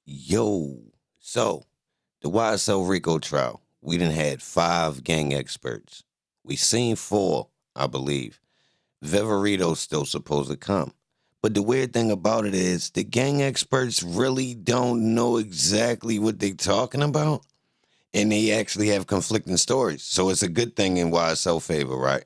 Yo, so the YSL RICO trial, we done had 5 gang experts. We seen 4, I believe. Viverito's still supposed to come. But the weird thing about it is the gang experts really don't know exactly what they talking about. And they actually have conflicting stories. So it's a good thing in YSL favor, right?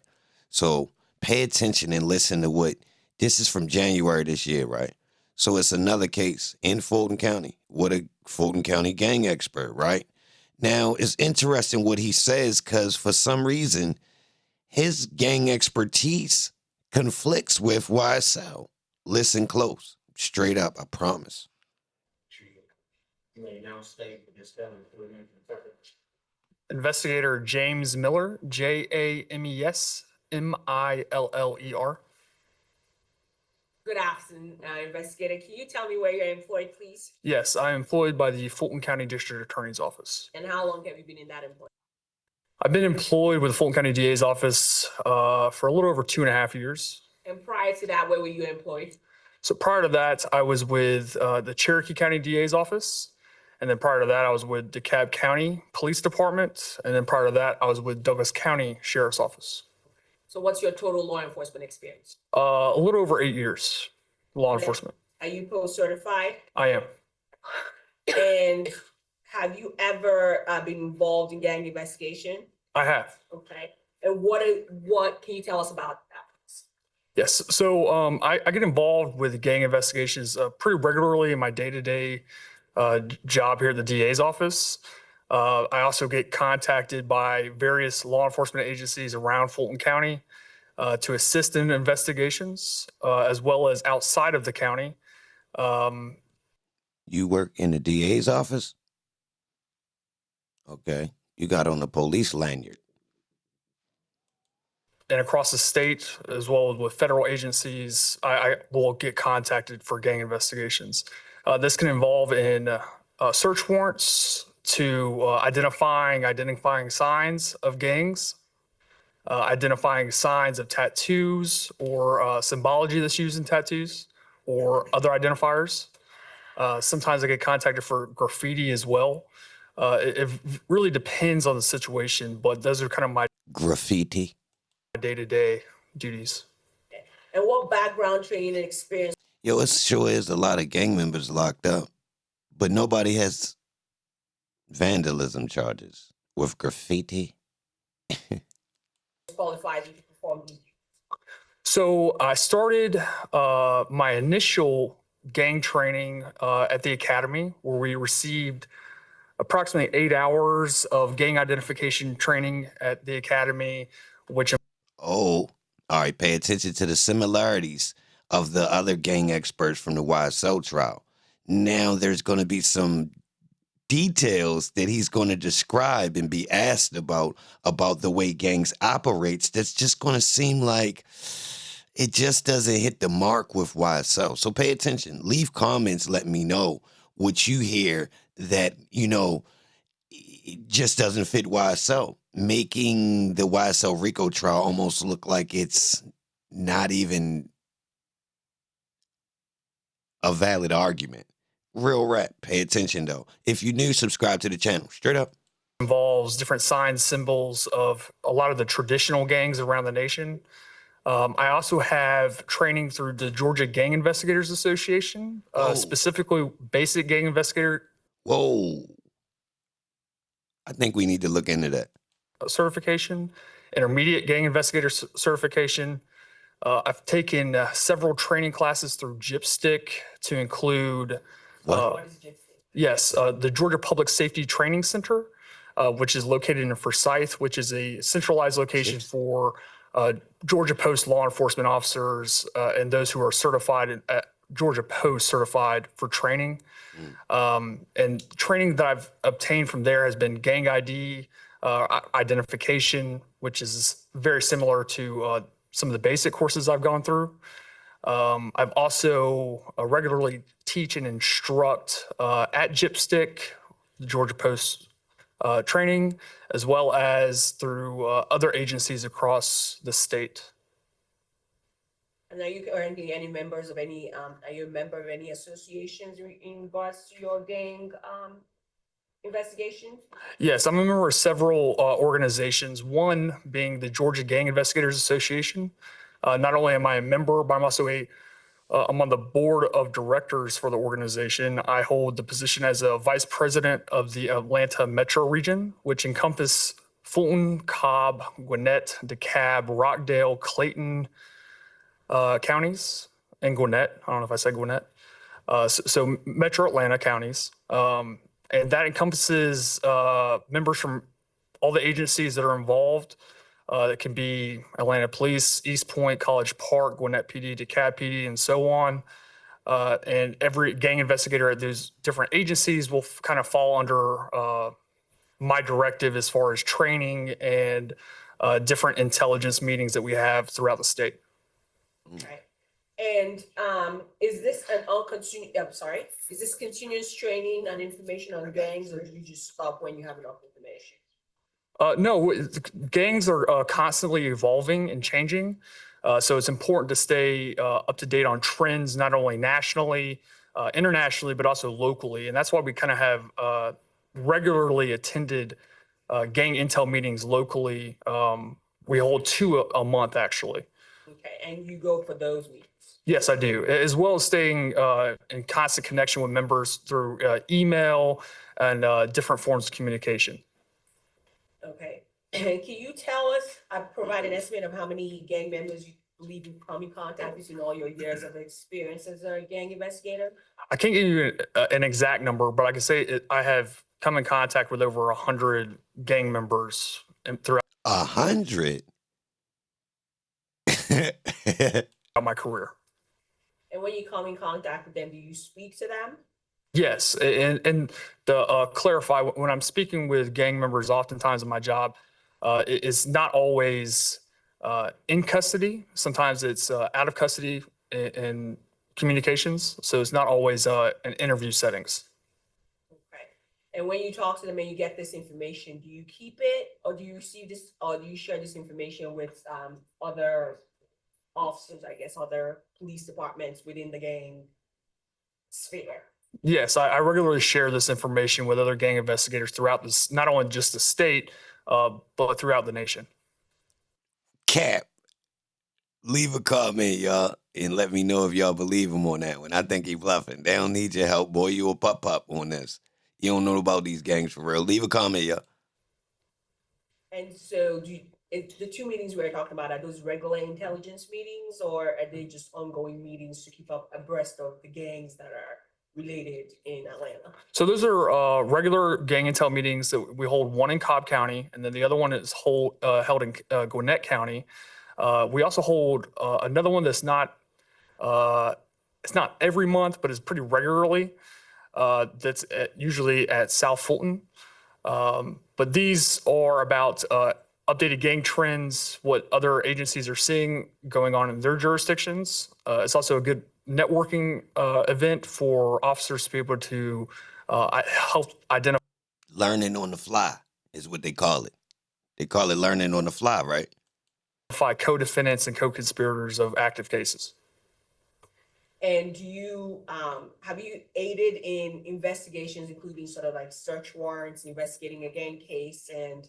So pay attention and listen to what, this is from January this year, right? So it's another case in Fulton County with a Fulton County gang expert, right? Now, it's interesting what he says because for some reason, his gang expertise conflicts with YSL. Listen close, straight up, I promise. You may now state the discovery. Investigator James Miller, James Miller. Good afternoon, investigator. Can you tell me where you're employed, please? Yes, I am employed by the Fulton County District Attorney's Office. And how long have you been in that employment? I've been employed with the Fulton County DA's office for a little over 2.5 years. And prior to that, where were you employed? So prior to that, I was with the Cherokee County DA's office. And then prior to that, I was with DeKalb County Police Department. And then prior to that, I was with Douglas County Sheriff's Office. So what's your total law enforcement experience? A little over 8 years, law enforcement. Are you post-certified? I am. And have you ever been involved in gang investigation? I have. Okay. And what can you tell us about that? Yes. So I get involved with gang investigations pretty regularly in my day-to-day job here at the DA's office. I also get contacted by various law enforcement agencies around Fulton County to assist in investigations, as well as outside of the county. You work in the DA's office? Okay. You got on the police lanyard. And across the state, as well as with federal agencies, I will get contacted for gang investigations. This can involve in search warrants to identifying signs of gangs, identifying signs of tattoos or symbology that's used in tattoos or other identifiers. Sometimes I get contacted for graffiti as well. It really depends on the situation, but those are kind of my Graffiti? day-to-day duties. And what background training and experience? Yo, it sure is a lot of gang members locked up, but nobody has vandalism charges with graffiti. Qualifies you to perform these? So I started my initial gang training at the academy, where we received approximately 8 hours of gang identification training at the academy, which... Oh, all right. Pay attention to the similarities of the other gang experts from the YSL trial. Now there's going to be some details that he's going to describe and be asked about the way gangs operates. That's just going to seem like it just doesn't hit the mark with YSL. So pay attention. Leave comments. Let me know what you hear that, it just doesn't fit YSL, making the YSL RICO trial almost look like it's not even a valid argument. Real rap. Pay attention, though. If you're new, subscribe to the channel. Straight up. Involves different signs, symbols of a lot of the traditional gangs around the nation. I also have training through the Georgia Gang Investigators Association, specifically basic gang investigator. Whoa. I think we need to look into that. Certification, intermediate gang investigator certification. I've taken several training classes through JIPSTIC to include, What is JIPSTIC? yes, the Georgia Public Safety Training Center, which is located in Forsyth, which is a centralized location for Georgia Post law enforcement officers and those who are certified at Georgia Post certified for training. And training that I've obtained from there has been gang ID, identification, which is very similar to some of the basic courses I've gone through. I've also regularly teach and instruct at JIPSTIC, the Georgia Post training, as well as through other agencies across the state. And are you currently any members of any, are you a member of any associations in regards to your gang, investigations? Yes, I'm a member of several organizations, one being the Georgia Gang Investigators Association. Not only am I a member, but I'm on the board of directors for the organization. I hold the position as a vice president of the Atlanta metro region, which encompass Fulton, Cobb, Gwinnett, DeKalb, Rockdale, Clayton counties, and Gwinnett. I don't know if I said Gwinnett. So metro Atlanta counties. And that encompasses members from all the agencies that are involved. It can be Atlanta Police, East Point, College Park, Gwinnett PD, DeKalb PD, and so on. And every gang investigator at those different agencies will kind of fall under my directive as far as training and different intelligence meetings that we have throughout the state. Right. And is this is this continuous training and information on gangs, or do you just stop when you have enough information? No, gangs are constantly evolving and changing. So it's important to stay up to date on trends, not only nationally, internationally, but also locally. And that's why we kind of have regularly attended gang intel meetings locally. We hold 2 a month, actually. Okay, and you go for those meetings? Yes, I do, as well as staying in constant connection with members through email and different forms of communication. Okay, and can you tell us, provide an estimate of how many gang members you believe you come in contact with in all your years of experience as a gang investigator? I can't give you an exact number, but I can say I have come in contact with over 100 gang members throughout 100? my career. And when you come in contact with them, do you speak to them? Yes, and to clarify, when I'm speaking with gang members, oftentimes in my job, it's not always in custody. Sometimes it's out of custody in communications. So it's not always in interview settings. Okay. And when you talk to them and you get this information, do you keep it, or do you receive this, or do you share this information with other officers, I guess, other police departments within the gang sphere? Yes, I regularly share this information with other gang investigators throughout this, not only just the state, but throughout the nation. Cap, leave a comment, y'all, and let me know if y'all believe him on that one. I think he bluffing. They don't need your help, boy. You a pup on this. You don't know about these gangs for real. Leave a comment, y'all. And so the 2 meetings we're talking about, are those regular intelligence meetings, or are they just ongoing meetings to keep up abreast of the gangs that are related in Atlanta? So those are regular gang intel meetings that we hold, one in Cobb County, and then the other one is held in Gwinnett County. We also hold another one that's it's not every month, but it's pretty regularly. That's usually at South Fulton. But these are about updated gang trends, what other agencies are seeing going on in their jurisdictions. It's also a good networking event for officers to be able to help identify. Learning on the fly is what they call it. They call it learning on the fly, right? Co-defendants and co-conspirators of active cases. And do you have you aided in investigations, including sort of like search warrants, investigating a gang case, and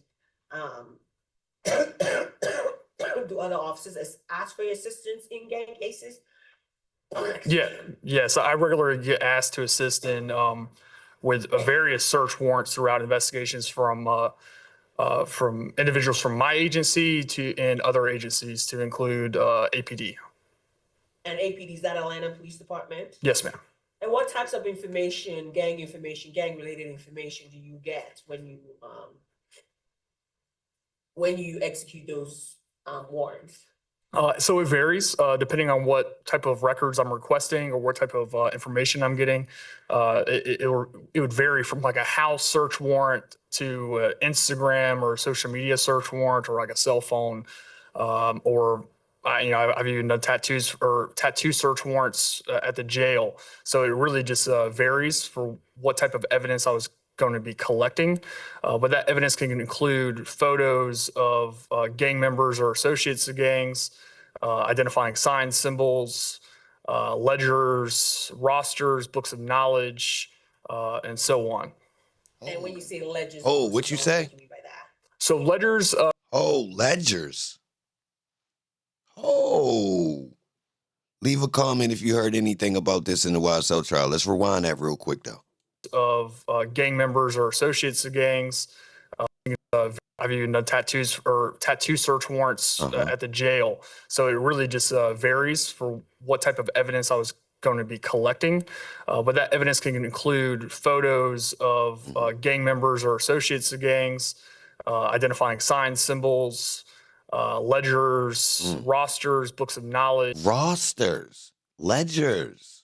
do other officers ask for your assistance in gang cases? Yes, I regularly get asked to assist in with various search warrants throughout investigations from individuals from my agency and other agencies, to include APD. And APD, is that Atlanta Police Department? Yes, ma'am. And what types of information, gang-related information do you get when you execute those warrants? So it varies depending on what type of records I'm requesting or what type of information I'm getting. It would vary from like a house search warrant to Instagram or social media search warrant, or like a cell phone, or I've even done tattoo search warrants at the jail. So it really just varies for what type of evidence I was going to be collecting. But that evidence can include photos of gang members or associates of gangs, identifying signs, symbols, ledgers, rosters, books of knowledge, and so on. And when you say ledgers. Oh, books what of you knowledge, say? What do you mean by that? So ledgers, Oh, ledgers. Oh. Leave a comment if you heard anything about this in the YSL trial. Let's rewind that real quick, though. of gang members or associates of gangs. I've even done tattoos or tattoo search warrants at the jail. So it really just varies for what type of evidence I was going to be collecting. But that evidence can include photos of gang members or associates of gangs, identifying signs, symbols, ledgers, rosters, books of knowledge. Rosters, ledgers,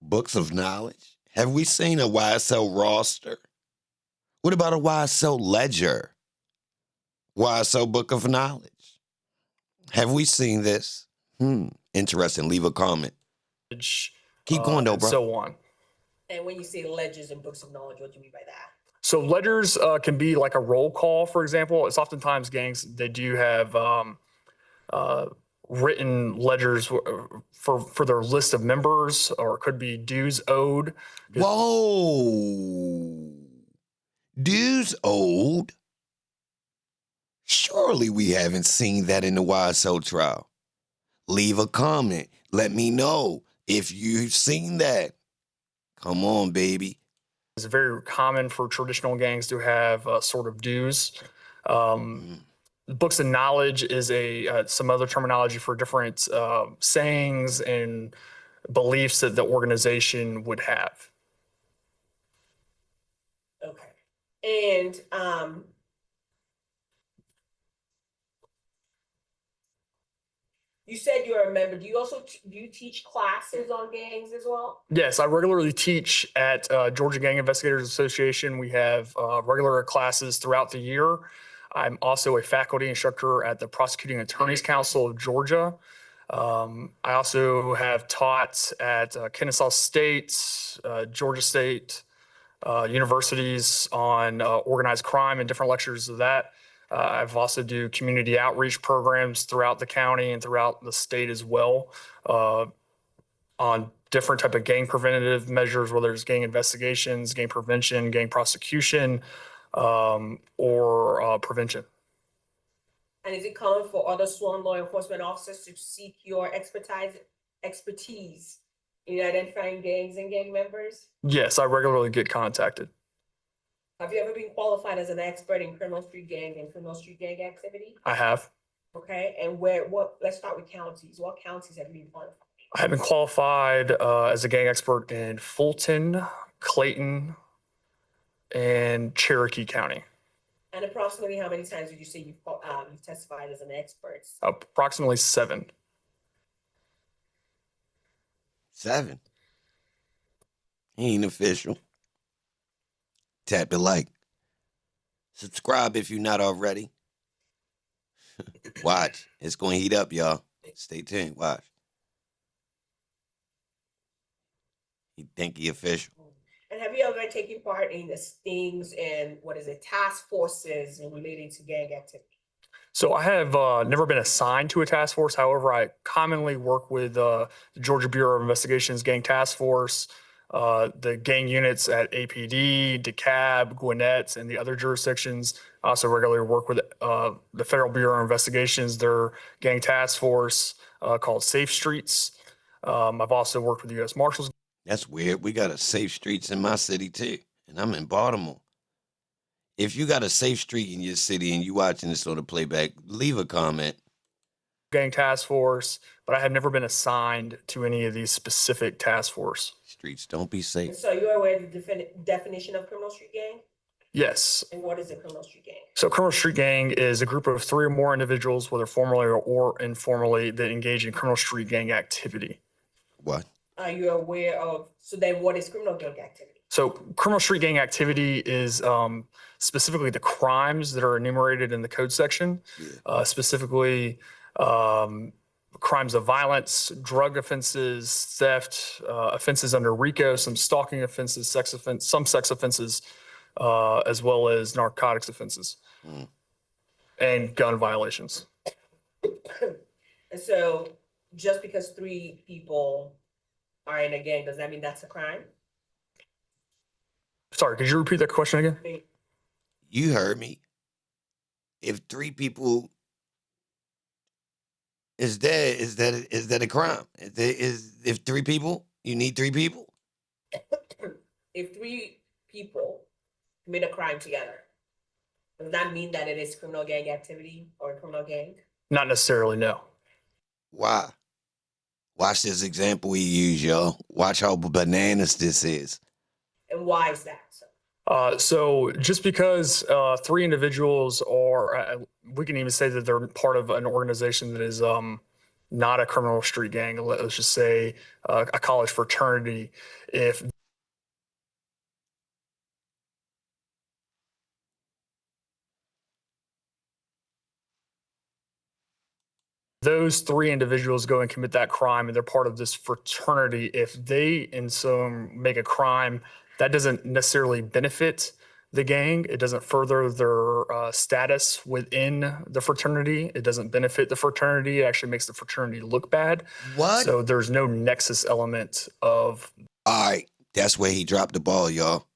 books of knowledge. Have we seen a YSL roster? What about a YSL ledger? YSL book of knowledge? Have we seen this? Interesting. Leave a comment. Keep going, though, bro. So on. And when you say ledgers and books of knowledge, what do you mean by that? So ledgers can be like a roll call, for example. It's oftentimes gangs, they do have written ledgers for their list of members, or it could be dues owed. Whoa. Dues owed? Surely we haven't seen that in the YSL trial. Leave a comment. Let me know if you've seen that. Come on, baby. It's very common for traditional gangs to have sort of dues. Books of knowledge is some other terminology for different sayings and beliefs that the organization would have. Okay. And you said you're a member. Do you also do you teach classes on gangs as well? Yes, I regularly teach at Georgia Gang Investigators Association. We have regular classes throughout the year. I'm also a faculty instructor at the Prosecuting Attorneys Council of Georgia. I also have taught at Kennesaw State, Georgia State universities on organized crime and different lectures of that. I've also do community outreach programs throughout the county and throughout the state as well on different type of gang preventative measures, whether it's gang investigations, gang prevention, gang prosecution, or prevention. And is it common for other sworn law enforcement officers to seek your expertise in identifying gangs and gang members? Yes, I regularly get contacted. Have you ever been qualified as an expert in criminal street gang and criminal street gang activity? I have. Okay, and let's start with counties. What counties have you been qualified? I have been qualified as a gang expert in Fulton, Clayton, and Cherokee County. And approximately how many times would you say you've testified as an expert? Approximately 7. 7. He ain't official. Tap the like. Subscribe if you're not already. Watch. It's going to heat up, y'all. Stay tuned. Watch. He think he official. And have you ever taken part in the stings and task forces relating to gang activity? So I have never been assigned to a task force. However, I commonly work with the Georgia Bureau of Investigation's Gang Task Force, the gang units at APD, DeKalb, Gwinnett, and the other jurisdictions. I also regularly work with the Federal Bureau of Investigations, their gang task force called Safe Streets. I've also worked with the U.S. Marshals. That's weird. We got a Safe Streets in my city, too. And I'm in Baltimore. If you got a safe street in your city and you watching this on the playback, leave a comment. Gang task force, but I have never been assigned to any of these specific task force. Streets don't be safe. And so you're aware of the definition of criminal street gang? Yes. And what is a criminal street gang? So criminal street gang is a group of 3 or more individuals, whether formally or informally, that engage in criminal street gang activity. What? Are you aware of, so then what is criminal gang activity? So criminal street gang activity is specifically the crimes that are enumerated in the code section, specifically crimes of violence, drug offenses, theft, offenses under RICO, some stalking offenses, some sex offenses, as well as narcotics offenses and gun violations. And so just because 3 people are in a gang, does that mean that's a crime? Sorry, could you repeat that question again? I mean, You heard me. If 3 people is that a crime? If 3 people, you need 3 people? if 3 people commit a crime together, does that mean that it is criminal gang activity or a criminal gang? Not necessarily, no. Why? Watch this example we use, y'all. Watch how bananas this is. And why is that? So just because 3 individuals are, we can even say that they're part of an organization that is not a criminal street gang. Let's just say a college fraternity. If those 3 individuals go and commit that crime and they're part of this fraternity, if they in some make a crime, that doesn't necessarily benefit the gang. It doesn't further their status within the fraternity. It doesn't benefit the fraternity. It actually makes the fraternity look bad. What? So there's no nexus element of. All right, that's where he dropped the ball, y'all.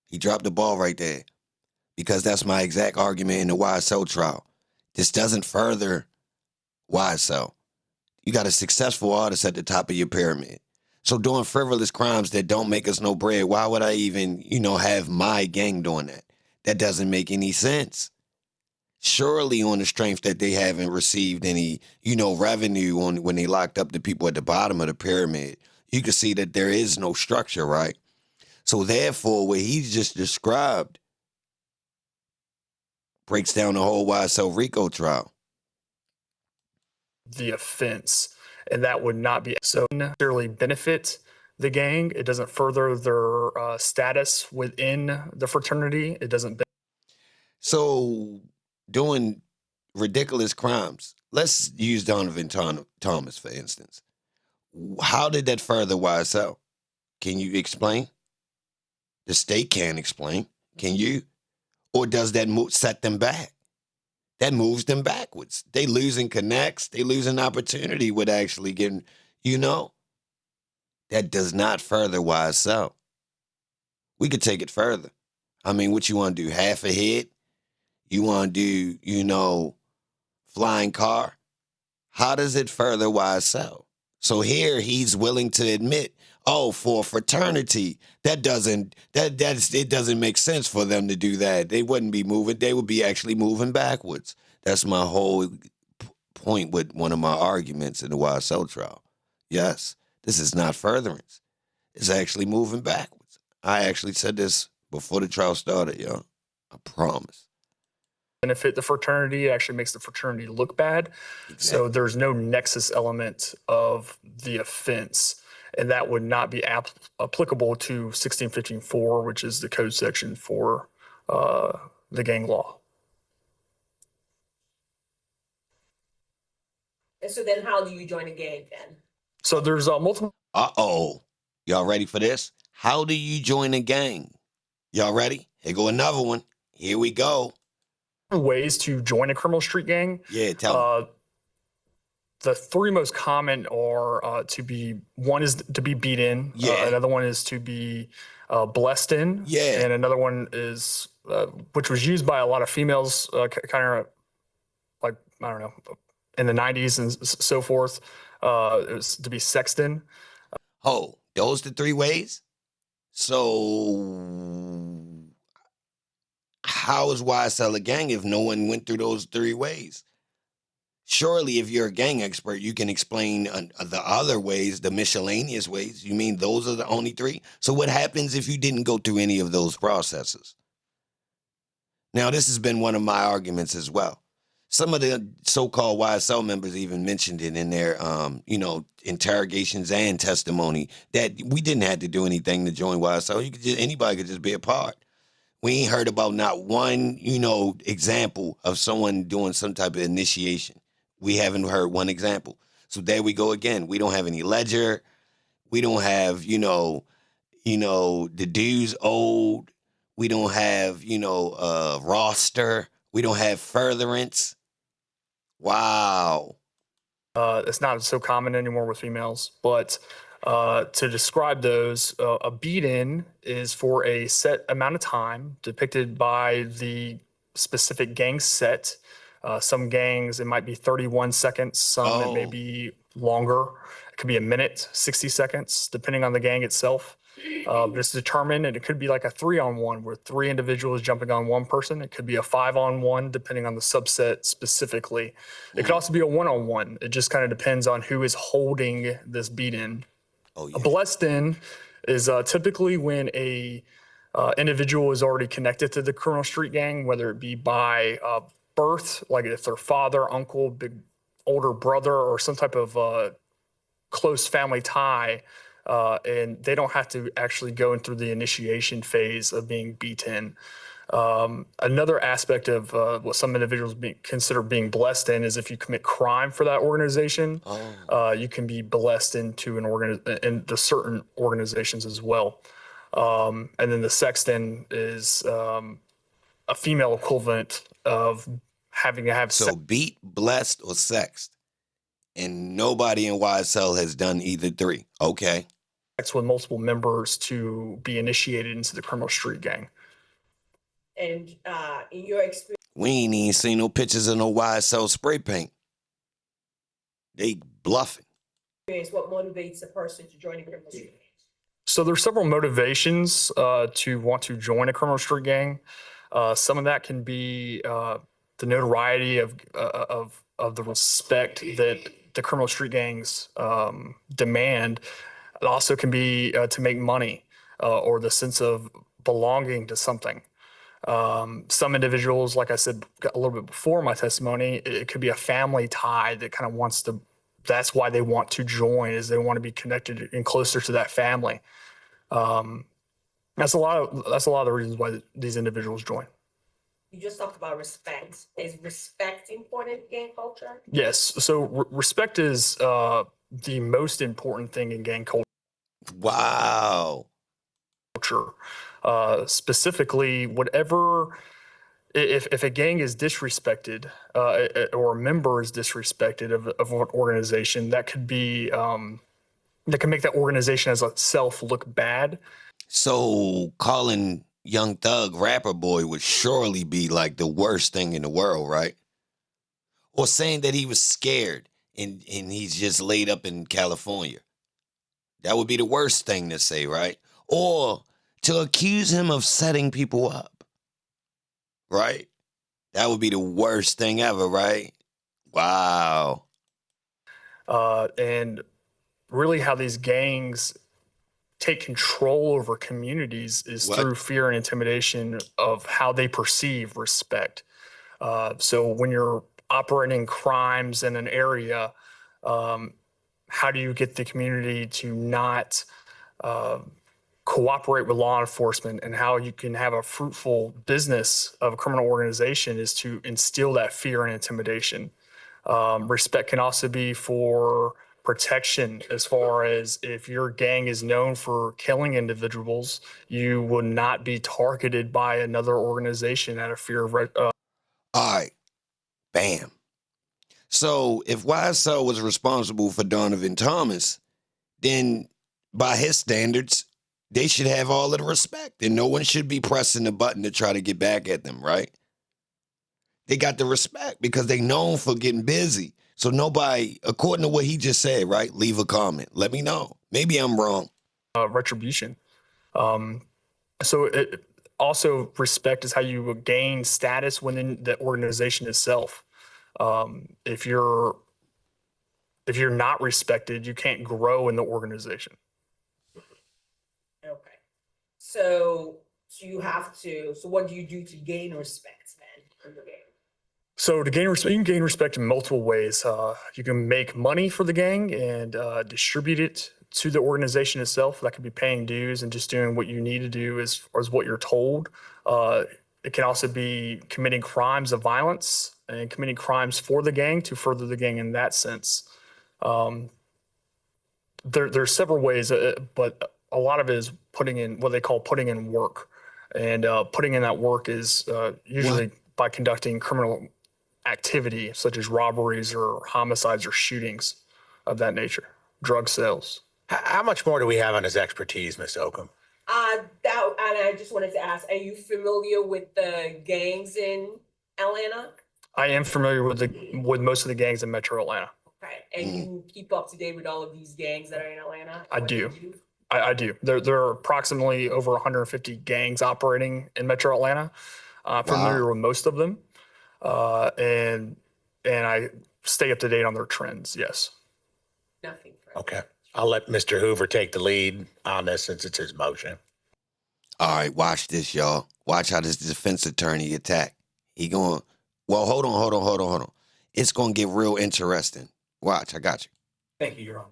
He dropped the ball right there. Because that's my exact argument in the YSL trial. This doesn't further YSL. You got a successful artist at the top of your pyramid. So doing frivolous crimes that don't make us no bread, why would I even, have my gang doing that? That doesn't make any sense. Surely on the strength that they haven't received any, revenue when they locked up the people at the bottom of the pyramid, you can see that there is no structure, right? So therefore, what he's just described breaks down the whole YSL RICO trial. The offense, and that would not be so necessarily benefit the gang. It doesn't further their status within the fraternity. It doesn't. So doing ridiculous crimes, let's use Donovan Thomas, for instance. How did that further YSL? Can you explain? The state can't explain. Can you? Or does that set them back? That moves them backwards. They losing connects. They losing opportunity with actually getting, that does not further YSL. We could take it further. I mean, what you want to do? Half a hit? You want to do, flying car? How does it further YSL? So here he's willing to admit, for a fraternity, it doesn't make sense for them to do that. They wouldn't be moving. They would be actually moving backwards. That's my whole point with one of my arguments in the YSL trial. Yes, this is not furtherance. It's actually moving backwards. I actually said this before the trial started, y'all. I promise. Benefit the fraternity. It actually makes the fraternity look bad. Exactly. So there's no nexus element of the offense, and that would not be applicable to 1615.4, which is the code section for the gang law. And so then how do you join a gang then? So there's multiple. Y'all ready for this? How do you join a gang? Y'all ready? Here go another one. Here we go. Ways to join a criminal street gang. Yeah, tell me. The 3 most common are one is to be beat in. Yeah. Another one is to be blessed in. Yeah. And another one is, which was used by a lot of females, kind of like, I don't know, in the 90s and so forth. It was to be sexed in. Those the 3 ways? So how is YSL a gang if no one went through those 3 ways? Surely if you're a gang expert, you can explain the other ways, the miscellaneous ways. You mean those are the only 3? So what happens if you didn't go through any of those processes? Now, this has been one of my arguments as well. Some of the so-called YSL members even mentioned it in their, interrogations and testimony that we didn't have to do anything to join YSL. Anybody could just be a part. We ain't heard about not one, example of someone doing some type of initiation. We haven't heard one example. So there we go again. We don't have any ledger. We don't have, the dues owed. We don't have, roster. We don't have furtherance. Wow. It's not so common anymore with females, but to describe those, a beat-in is for a set amount of time depicted by the specific gang set. Some gangs, it might be 31 seconds. Some it may Oh. be longer. It could be a minute, 60 seconds, depending on the gang itself. But it's determined, and it could be like a 3-on-1 where 3 individuals jumping on one person. It could be a 5-on-1, depending on the subset specifically. It could also be a 1-on-1. It just kind of depends on who is holding this beat-in. Oh, A yeah. blessed-in is typically when a individual is already connected to the criminal street gang, whether it be by birth, like if their father, uncle, big older brother, or some type of close family tie, and they don't have to actually go through the initiation phase of being beaten. Another aspect of what some individuals consider being blessed in is if you commit crime for that organization, Oh. you can be blessed into into certain organizations as well. And then the sexton is a female equivalent of having to have So beat, blessed, or sexed. And nobody in YSL has done either 3. Okay. sex with multiple members to be initiated into the criminal street gang. And in your experience, We ain't even seen no pictures of no YSL spray paint. They bluffing. what motivates a person to join a criminal street gang? So there's several motivations to want to join a criminal street gang. Some of that can be the notoriety of the respect that the criminal street gangs demand. It also can be to make money or the sense of belonging to something. Some individuals, like I said a little bit before my testimony, it could be a family tie that kind of wants to. That's why they want to join, is they want to be connected and closer to that family. That's a lot of the reasons why these individuals join. You just talked about respect. Is respect important in gang culture? Yes. So respect is the most important thing in gang Wow. culture. Specifically, whatever, if a gang is disrespected or a member is disrespected of an organization, that could be that can make that organization as itself look bad. So calling Young Thug rapper boy would surely be like the worst thing in the world, right? Or saying that he was scared and he's just laid up in California. That would be the worst thing to say, right? Or to accuse him of setting people up, right? That would be the worst thing ever, right? Wow. And really how these gangs take control over communities is What? through fear and intimidation of how they perceive respect. So when you're operating crimes in an area, how do you get the community to not cooperate with law enforcement, and how you can have a fruitful business of a criminal organization is to instill that fear and intimidation. Respect can also be for protection, as far as if your gang is known for killing individuals, you would not be targeted by another organization out of fear of All right. Bam. So if YSL was responsible for Donovan Thomas, then by his standards, they should have all of the respect and no one should be pressing the button to try to get back at them, right? They got the respect because they known for getting busy. So nobody, according to what he just said, right? Leave a comment. Let me know. Maybe I'm wrong. retribution. So it also, respect is how you gain status within the organization itself. If you're not respected, you can't grow in the organization. Okay. So you have to. So what do you do to gain respect, then, in the gang? So to gain respect, you can gain respect in multiple ways. You can make money for the gang and distribute it to the organization itself. That could be paying dues and just doing what you need to do as what you're told. It can also be committing crimes of violence and committing crimes for the gang to further the gang in that sense. There's several ways, but a lot of it is putting in what they call putting in work. And putting in that work is usually by conducting criminal activity, such as robberies or homicides or shootings of that nature, drug sales. How much more do we have on his expertise, Mr. Oakham? And I just wanted to ask, are you familiar with the gangs in Atlanta? I am familiar with most of the gangs in Metro Atlanta. Okay, and you keep up to date with all of these gangs that are in Atlanta? I do. I do. There are approximately over 150 gangs operating in Metro Atlanta. Familiar with most of them, and I stay up to date on their trends. Yes. Nothing. Okay. I'll let Mr. Hoover take the lead on this since it's his motion. All right, watch this, y'all. Watch how this defense attorney attack. He going, well, hold on. It's going to get real interesting. Watch, I got you. Thank you, Your Honor.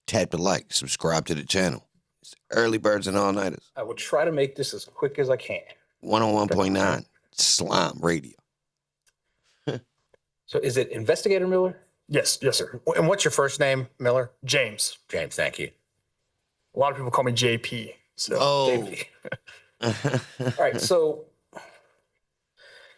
Tap the like, subscribe to the channel. It's early birds and all-nighters. I will try to make this as quick as I can. 101.9 Slime Radio. So is it Investigator Miller? Yes, sir. And what's your first name, Miller? James. James, thank you. A lot of people call me JP. So Oh. JP. All right. So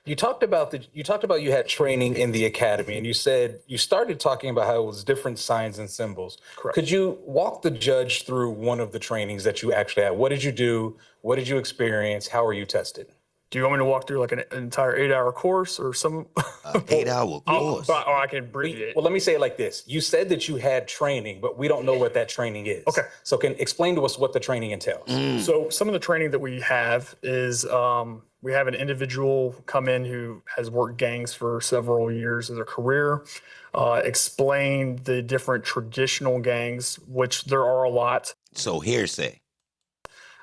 you talked about you had training in the academy, and you said you started talking about how it was different signs and symbols. Correct. Could you walk the judge through one of the trainings that you actually had? What did you do? What did you experience? How were you tested? Do you want me to walk through like an entire 8-hour course or some? 8-hour course. Or I can abbreviate. Well, let me say it like this. You said that you had training, but we don't know what that training is. Okay. So can explain to us what the training entails. So some of the training that we have is we have an individual come in who has worked gangs for several years of their career, explain the different traditional gangs, which there are a lot. So hearsay.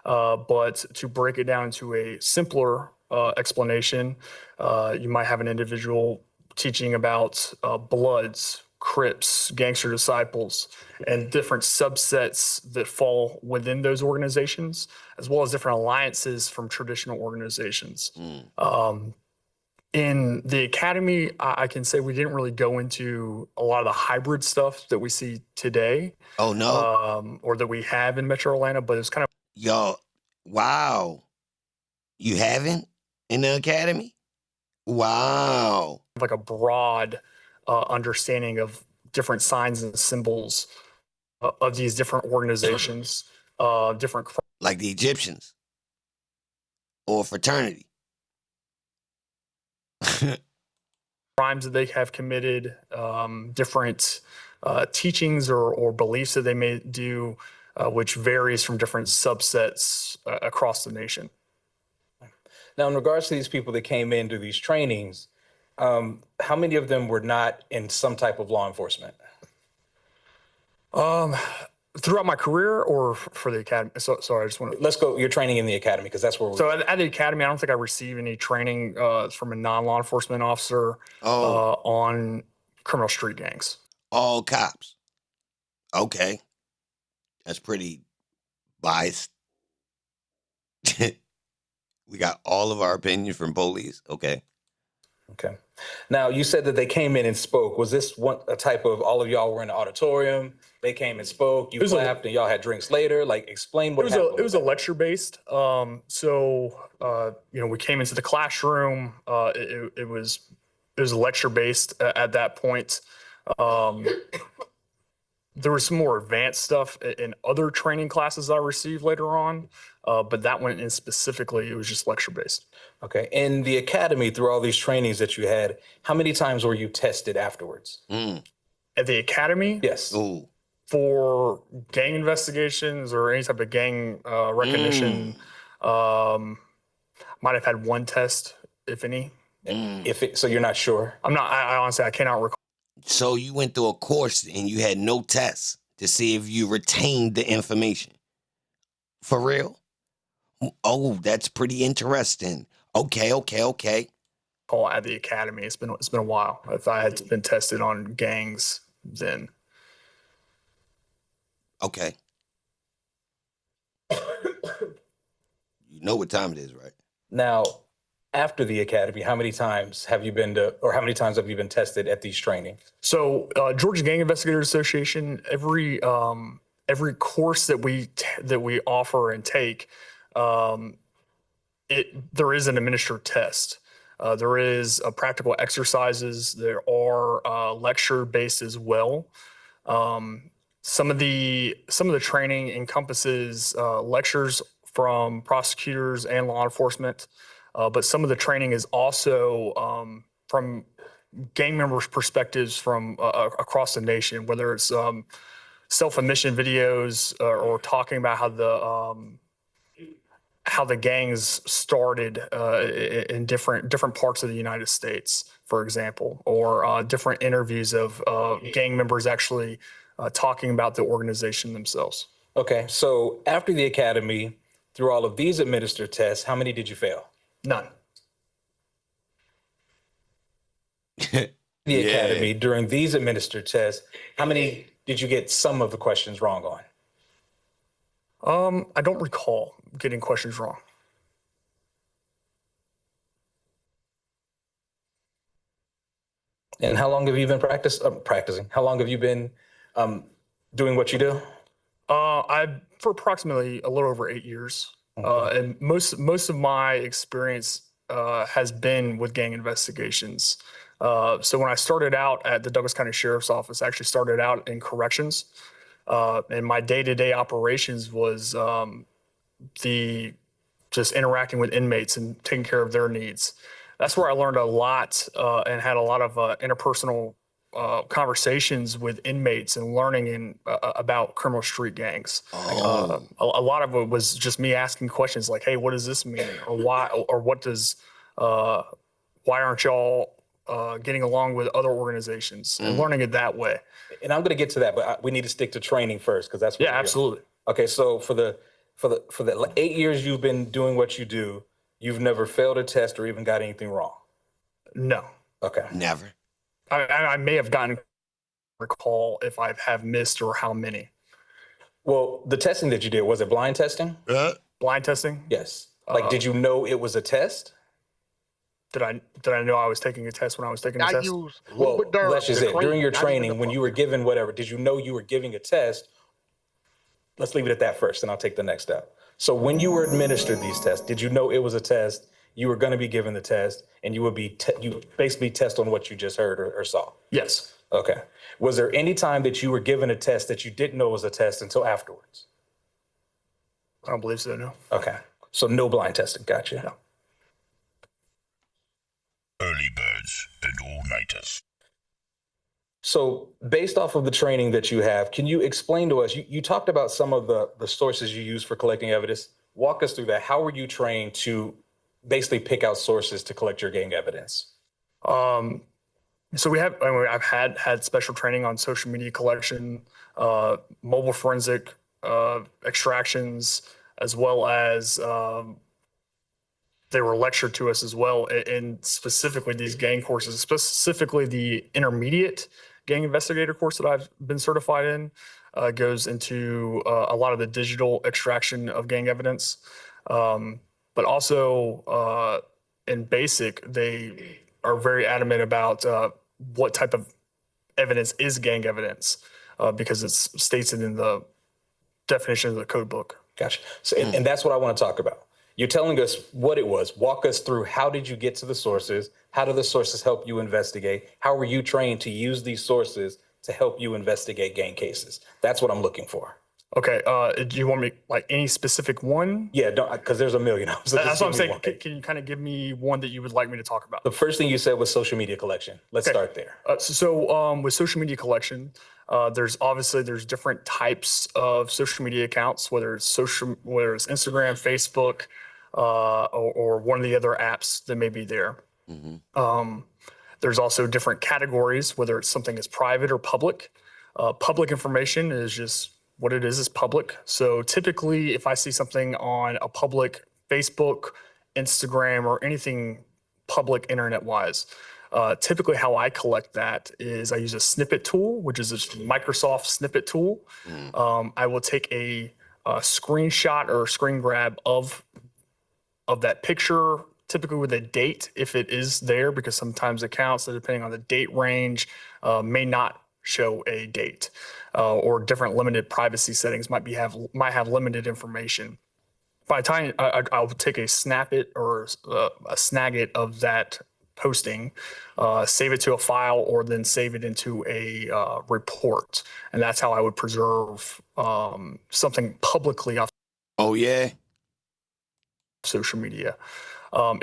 But to break it down into a simpler explanation, you might have an individual teaching about Bloods, Crips, Gangster Disciples, and different subsets that fall within those organizations, as well as different alliances from traditional organizations. In the academy, I can say we didn't really go into a lot of the hybrid stuff that we see today. Oh, no. Or that we have in Metro Atlanta, but it's kind of Yo, wow. You haven't in the academy? Wow. like a broad understanding of different signs and symbols of these different organizations, different Like the Egyptians or fraternity. crimes that they have committed, different teachings or beliefs that they may do, which varies from different subsets across the nation. Now, in regards to these people that came into these trainings, how many of them were not in some type of law enforcement? Throughout my career or for the academy? So, sorry, I just want to. Let's go. You're training in the academy because that's where we're. So at the academy, I don't think I received any training from a non-law enforcement officer Oh. on criminal street gangs. All cops. Okay. That's pretty biased. We got all of our opinions from police. Okay. Okay. Now, you said that they came in and spoke. Was this a type of all of y'all were in the auditorium? They came and spoke. You clapped, and y'all had drinks later. Like, explain what happened. It was a lecture based. We came into the classroom. It was a lecture based at that point. There was some more advanced stuff in other training classes I received later on, but that one in specifically, it was just lecture based. Okay. In the academy, through all these trainings that you had, how many times were you tested afterwards? At the academy, Yes. Ooh. for gang investigations or any type of gang recognition, might have had one test, if any. So you're not sure? I honestly, I cannot recall. So you went through a course and you had no tests to see if you retained the information. For real? Oh, that's pretty interesting. Okay. Call at the academy. It's been a while. If I had been tested on gangs, then Okay. You know what time it is, right? Now, after the academy, how many times have you been how many times have you been tested at these trainings? So Georgia Gang Investigators Association, every course that we offer and take, there is an administered test. There is practical exercises. There are lecture based as well. Some of the training encompasses lectures from prosecutors and law enforcement, but some of the training is also from gang members' perspectives from across the nation, whether it's self-admission videos or talking about how the gangs started in different parts of the United States, for example, or different interviews of gang members actually talking about the organization themselves. Okay, so after the academy, through all of these administered tests, how many did you fail? None. The academy, during these administered tests, how many did you get some of the questions wrong on? I don't recall getting questions wrong. And how long have you been practicing? How long have you been doing what you do? For approximately a little over 8 years. Okay. And most of my experience has been with gang investigations. So when I started out at the Douglas County Sheriff's Office, I actually started out in corrections. And my day-to-day operations was just interacting with inmates and taking care of their needs. That's where I learned a lot and had a lot of interpersonal conversations with inmates and learning about criminal street gangs. A lot of it was just me asking questions like, "Hey, what does this mean?" or "Why?" or "What does? Why aren't y'all getting along with other organizations?" and learning it that way. And I'm going to get to that, but we need to stick to training first because that's what Yeah, absolutely. Okay, so for the 8 years you've been doing what you do, you've never failed a test or even got anything wrong. No. Okay. Never. I may have gotten recall if I have missed or how many. Well, the testing that you did, was it blind testing? Blind testing? Yes. Like, did you know it was a test? Did I know I was taking a test when I was taking a test? Well, that's just it. During your training, when you were given whatever, did you know you were giving a test? Let's leave it at that first, and I'll take the next step. So when you were administered these tests, did you know it was a test? You were going to be given the test, and you would be you basically test on what you just heard or saw. Yes. Okay. Was there any time that you were given a test that you didn't know was a test until afterwards? I don't believe so, no. Okay. So no blind testing. Gotcha. No. Early birds and all-nighters. So based off of the training that you have, can you explain to us, you talked about some of the sources you use for collecting evidence. Walk us through that. How were you trained to basically pick out sources to collect your gang evidence? So I've had special training on social media collection, mobile forensic extractions, as well as they were lectured to us as well, and specifically these gang courses, specifically the intermediate gang investigator course that I've been certified in, goes into a lot of the digital extraction of gang evidence. But also in basic, they are very adamant about what type of evidence is gang evidence because it's stated in the definition of the code book. Gotcha. So, and that's what I want to talk about. You're telling us what it was. Walk us through, how did you get to the sources? How do the sources help you investigate? How were you trained to use these sources to help you investigate gang cases? That's what I'm looking for. Okay. Do you want me like any specific one? Yeah, because there's a million. So That's what I'm saying. one. Can you kind of give me one that you would like me to talk about? The first thing you said was social media collection. Let's start there. So with social media collection, there's different types of social media accounts, whether it's Instagram, Facebook, or one of the other apps that may be there. Mm-hmm. There's also different categories, whether it's something is private or public. Public information is just what it is public. So typically, if I see something on a public Facebook, Instagram, or anything public internet-wise, typically how I collect that is I use a snippet tool, which is a Microsoft snippet tool. I will take a screenshot or a screen grab of that picture, typically with a date if it is there, because sometimes accounts, depending on the date range, may not show a date, or different limited privacy settings might have limited information. By the time I'll take a snap-it or a snag-it of that posting, save it to a file, or then save it into a report, and that's how I would preserve something publicly off Oh, yeah? social media.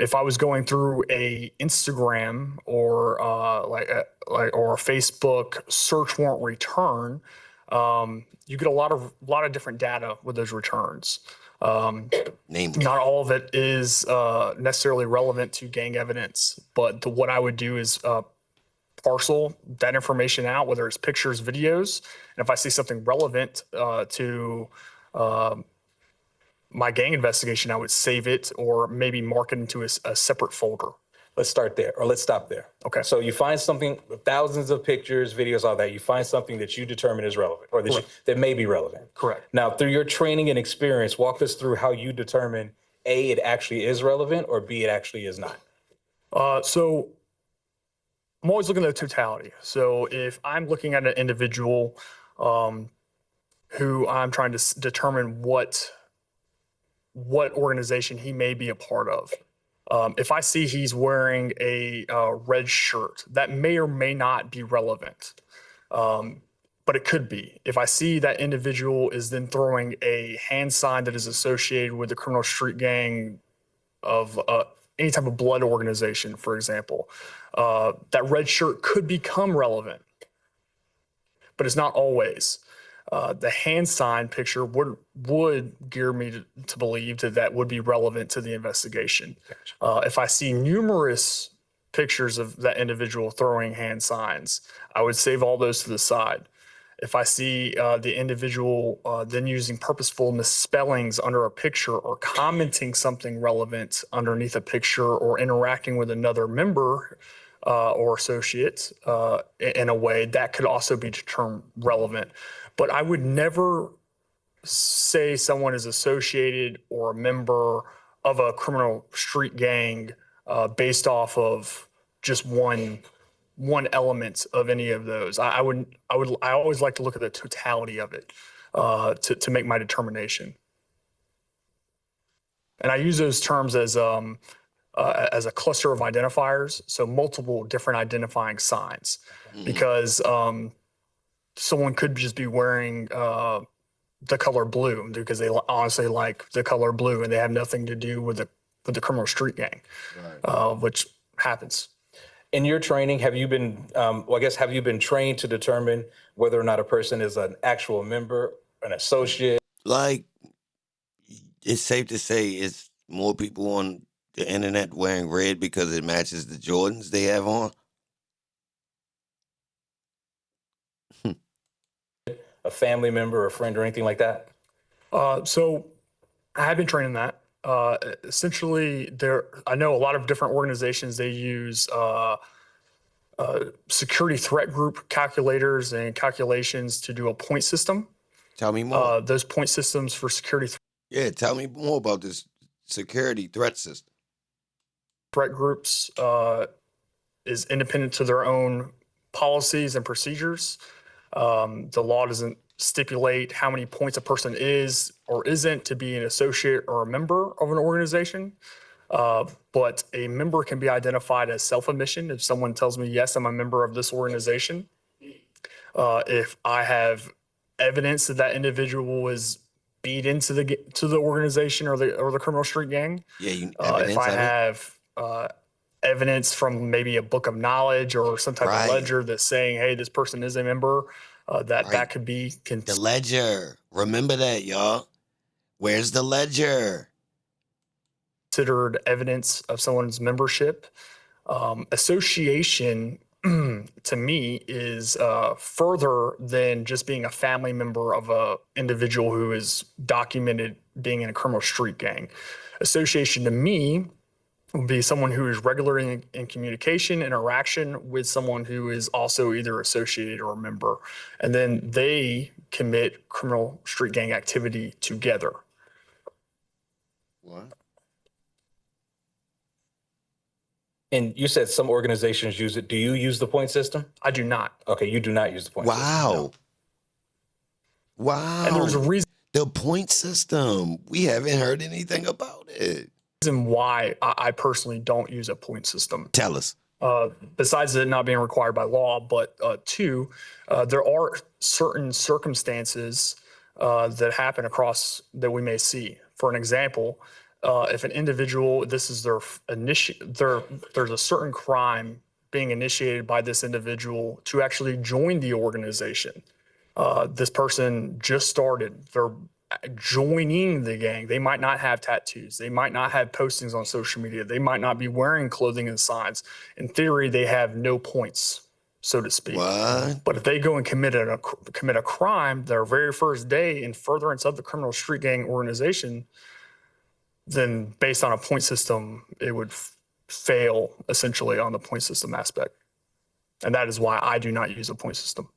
If I was going through a Instagram or or a Facebook search warrant return, you get a lot of different data with those returns. Name it. Not all of it is necessarily relevant to gang evidence, but what I would do is parcel that information out, whether it's pictures, videos, and if I see something relevant to my gang investigation, I would save it or maybe mark it into a separate folder. Let's start there, or let's stop there. Okay. So you find something, thousands of pictures, videos, all that. You find something that you determine is relevant, or that may be relevant. Correct. Now, through your training and experience, walk us through how you determine A, it actually is relevant, or B, it actually is not. So I'm always looking at the totality. So if I'm looking at an individual who I'm trying to determine what organization he may be a part of. If I see he's wearing a red shirt, that may or may not be relevant, but it could be. If I see that individual is then throwing a hand sign that is associated with the criminal street gang of any type of blood organization, for example, that red shirt could become relevant, but it's not always. The hand sign picture would gear me to believe that would be relevant to the investigation. If I see numerous pictures of that individual throwing hand signs, I would save all those to the side. If I see the individual then using purposeful misspellings under a picture or commenting something relevant underneath a picture or interacting with another member or associate in a way, that could also be determined relevant. But I would never say someone is associated or a member of a criminal street gang based off of just one element of any of those. I always like to look at the totality of it to make my determination. And I use those terms as a cluster of identifiers, so multiple different identifying signs, because someone could just be wearing the color blue because they honestly like the color blue and they have nothing to do with the criminal street gang, which happens. In your training, have you been, have you been trained to determine whether or not a person is an actual member, an associate? Like, it's safe to say it's more people on the internet wearing red because it matches the Jordans they have on. A family member, a friend, or anything like that? So I have been training that. Essentially, I know a lot of different organizations, they use security threat group calculators and calculations to do a point system. Tell me more. Those point systems for security Yeah, tell me more about this security threat system. threat groups is independent to their own policies and procedures. The law doesn't stipulate how many points a person is or isn't to be an associate or a member of an organization. But a member can be identified as self-admission. If someone tells me, yes, I'm a member of this organization, if I have evidence that that individual was beat into the organization or the criminal street gang, Evidence if I of it? have evidence from maybe a book of knowledge or some type of ledger that's saying, hey, this person is a member, that could be the ledger. Remember that, y'all. Where's the ledger? Considered evidence of someone's membership. Association to me is further than just being a family member of a individual who is documented being in a criminal street gang. Association to me would be someone who is regularly in communication, interaction with someone who is also either associated or a member, and then they commit criminal street gang activity together. What? And you said some organizations use it. Do you use the point system? I do not. Okay, you do not use the point system. Wow. Wow. And there's a reason The point system. We haven't heard anything about it. why I personally don't use a point system. Tell us. Besides it not being required by law, but two, there are certain circumstances that happen across that we may see. For an example, if an individual, this is there's a certain crime being initiated by this individual to actually join the organization. This person just started, they're joining the gang. They might not have tattoos. They might not have postings on social media. They might not be wearing clothing and signs. In theory, they have no points, so to speak. What? But if they go and commit a crime their very first day in furtherance of the criminal street gang organization, then based on a point system, it would fail essentially on the point system aspect. And that is why I do not use a point system.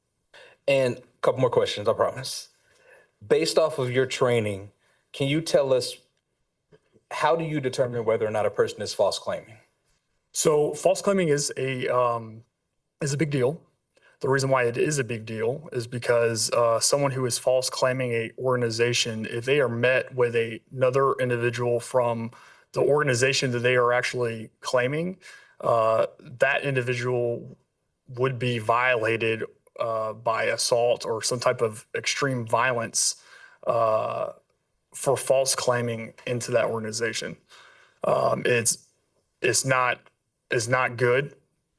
And a couple more questions, I promise. Based off of your training, can you tell us, how do you determine whether or not a person is false claiming? So false claiming is a big deal. The reason why it is a big deal is because someone who is false claiming a organization, if they are met with another individual from the organization that they are actually claiming, that individual would be violated by assault or some type of extreme violence for false claiming into that organization. It's not good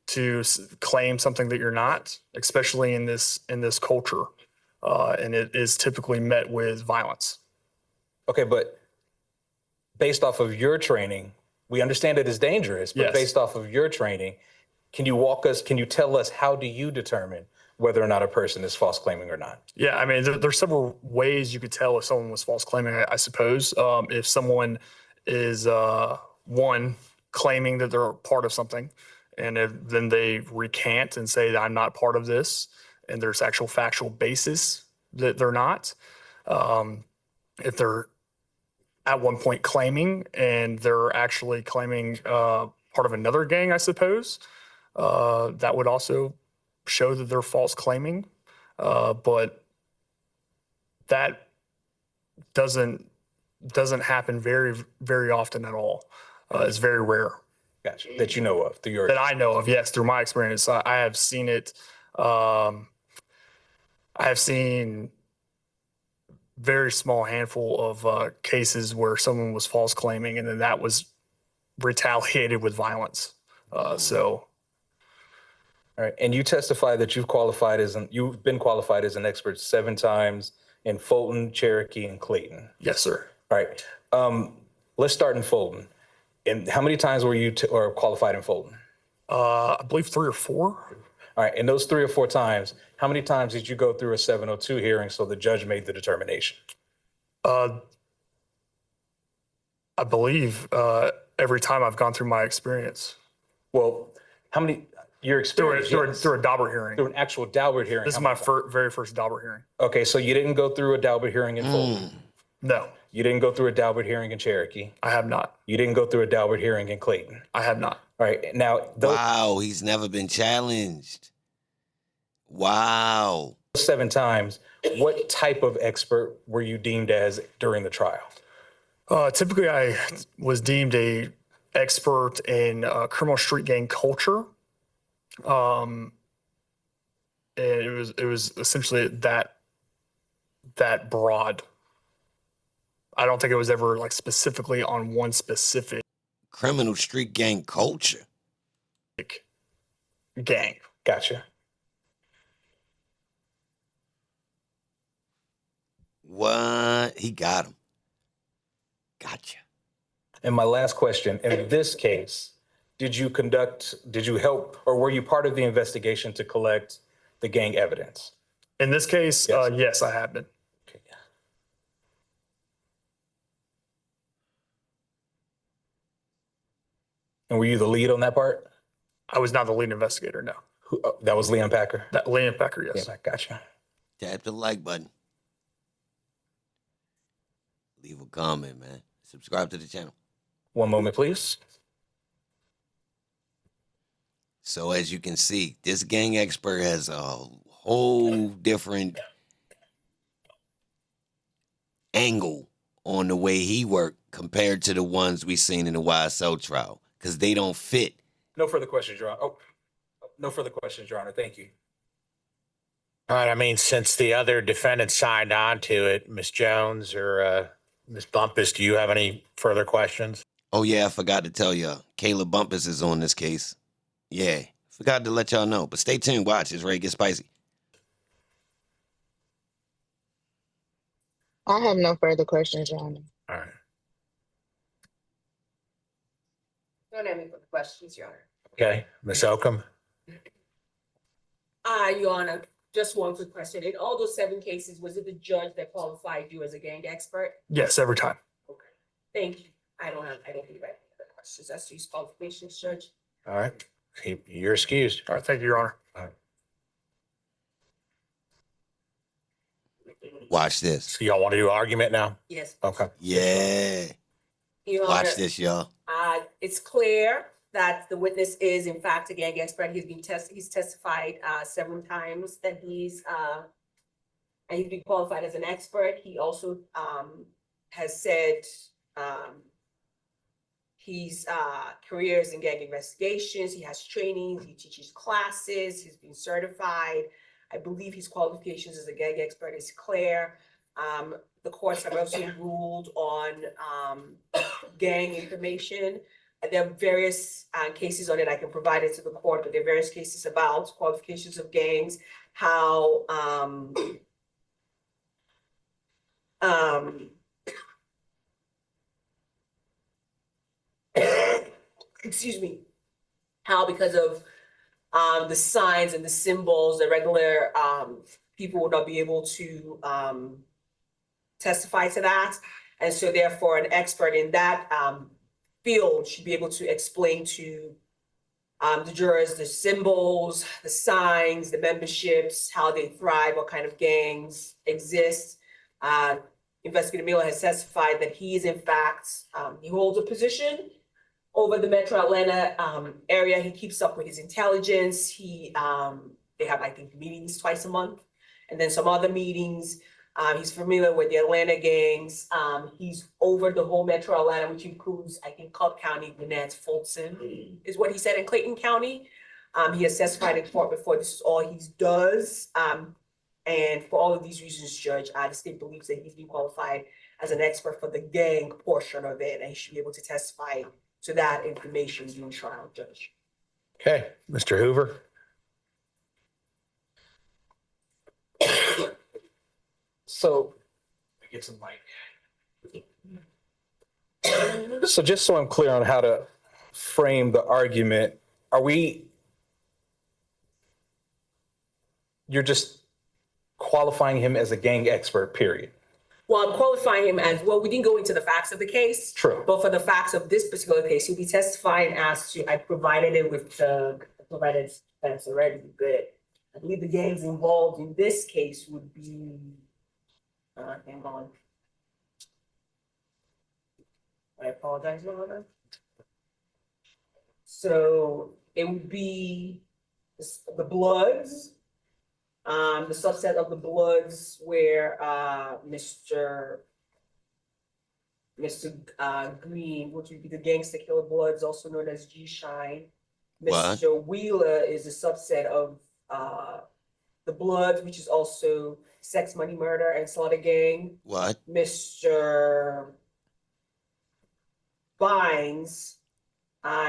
to claim something that you're not, especially in this culture, and it is typically met with violence. Okay, but based off of your training, we understand it is dangerous, but Yes. based off of your training, can you tell us, how do you determine whether or not a person is false claiming or not? Yeah, I mean, there's several ways you could tell if someone was false claiming, I suppose. If someone is, one, claiming that they're part of something, and then they recant and say that I'm not part of this, and there's actual factual basis that they're not. If they're at one point claiming and they're actually claiming part of another gang, I suppose, that would also show that they're false claiming. But that doesn't happen very, very often at all. It's very rare. Gotcha. That you know of, through your That I know of, yes, through my experience. I have seen it. I have seen very small handful of cases where someone was false claiming and then that was retaliated with violence. So All right, and you testify that you've been qualified as an expert 7 times in Fulton, Cherokee, and Clayton. yes, sir. All right, let's start in Fulton. And how many times were you qualified in Fulton? I believe 3 or 4. All right, in those 3 or 4 times, how many times did you go through a 702 hearing so the judge made the determination? I believe every time I've gone through my experience. Well, how many, your experience? Through yes. a Daubert hearing. Through an actual Daubert hearing. This is how my many times? very first Daubert hearing. Okay, so you didn't go through a Daubert hearing in Fulton. No, You didn't go through a Daubert hearing in Cherokee. I have not. You didn't go through a Daubert hearing in Clayton. I have not. All right, now those Wow, he's never been challenged. Wow. 7 times, what type of expert were you deemed as during the trial? Typically, I was deemed a expert in criminal street gang culture. And it was essentially that broad. I don't think it was ever like specifically on one specific Criminal street gang culture. gang. Gotcha. What? He got him. Gotcha. And my last question, in this case, did you help, or were you part of the investigation to collect the gang evidence? In this case, Yes. yes, I have been. Okay. And were you the lead on that part? I was not the lead investigator, no. That was Leon Packer? That Liam Becker, yes. Yeah, I gotcha. Tap the like button. Leave a comment, man. Subscribe to the channel. One moment, please. So as you can see, this gang expert has a whole different angle on the way he worked compared to the ones we seen in the YSL trial, because they don't fit. No further questions, Your Honor. Oh, no further questions, Your Honor. Thank you. All right, I mean, since the other defendant signed on to it, Ms. Jones or Ms. Bumpus, do you have any further questions? Oh yeah, I forgot to tell y'all, Caleb Bumpus is on this case. Yeah, forgot to let y'all know, but stay tuned, watch, it's ready to get spicy. I have no further questions, Your Honor. All right. Don't have any further questions, Your Honor. Okay, Ms. Oakham? Your Honor, just one quick question. In all those 7 cases, was it the judge that qualified you as a gang expert? Yes, every time. Okay. Thank you. I don't think I have any other questions. That's these qualifications, Judge. All right, you're excused. All right, thank you, Your Honor. Watch this. So y'all want to do argument now? Yes. Okay. Yeah, Your watch Honor, this, y'all. it's clear that the witness is in fact a gang expert. He's testified several times that he's been qualified as an expert. He also has said he's careers in gang investigations. He has training. He teaches classes. He's been certified. I believe his qualifications as a gang expert is clear. The courts have also ruled on gang information. And there are various cases on it. I can provide it to the court, but there are various cases about qualifications of gangs, how excuse me, how because of the signs and the symbols, the regular people would not be able to testify to that. And so therefore an expert in that field should be able to explain to the jurors the symbols, the signs, the memberships, how they thrive, what kind of gangs exist. Investigator Miller has testified that he is in fact, he holds a position over the Metro Atlanta area. He keeps up with his intelligence. They have, I think, meetings twice a month, and then some other meetings. He's familiar with the Atlanta gangs. He's over the whole Metro Atlanta, which includes, I think, Cobb County, Gwinnett, Fulton, is what he said in Clayton County. He has testified in court before. This is all he does. And for all of these reasons, Judge, the state believes that he's been qualified as an expert for the gang portion of it, and he should be able to testify to that information during trial, Judge. Okay, Mr. Hoover? So, get some mic. So just so I'm clear on how to frame the argument, you're just qualifying him as a gang expert, period? Well, I'm qualifying him as, well, we didn't go into the facts of the case. True. But for the facts of this particular case, he'll be testifying as to, I provided it with provided that's already good. I believe the gangs involved in this case would be, hang on. I apologize, Your Honor. So it would be the Bloods, the subset of the Bloods where Mr. Green, which would be the gangster killer Bloods, also known as G Shine. What? Mr. Wheeler is a subset of the Bloods, which is also Sex, Money, Murder, and Slaughter Gang. What? Mr. Vines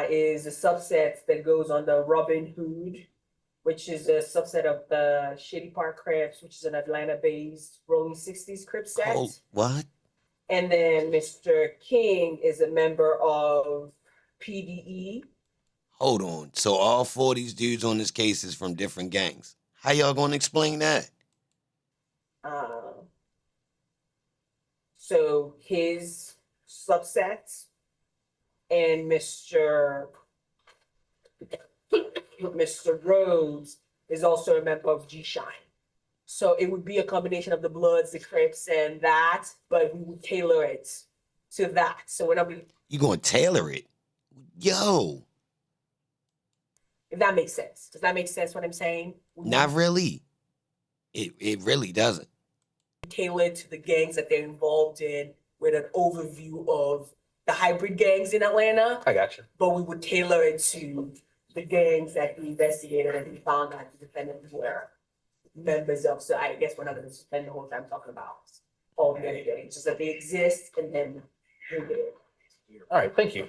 is a subset that goes under Robin Hood, which is a subset of the Shady Park Crips, which is an Atlanta-based Rolling 60s Crip set. Oh, what? And then Mr. King is a member of PDE. Hold on. So all 4 of these dudes on this case is from different gangs. How y'all gonna explain that? So his subsets and Mr. Rhodes is also a member of G Shine. So it would be a combination of the Bloods, the Crips, and that, but we would tailor it to that. So when You gonna tailor it? Yo. If that makes sense. Does that make sense what I'm saying? Not really. It really doesn't. Tailored to the gangs that they're involved in with an overview of the hybrid gangs in Atlanta, I got you. but we would tailor it to the gangs that we investigated and we found that the defendants were members of. So I guess we're not gonna spend the whole time talking about all the other gangs, just that they exist and then we did. All right, thank you.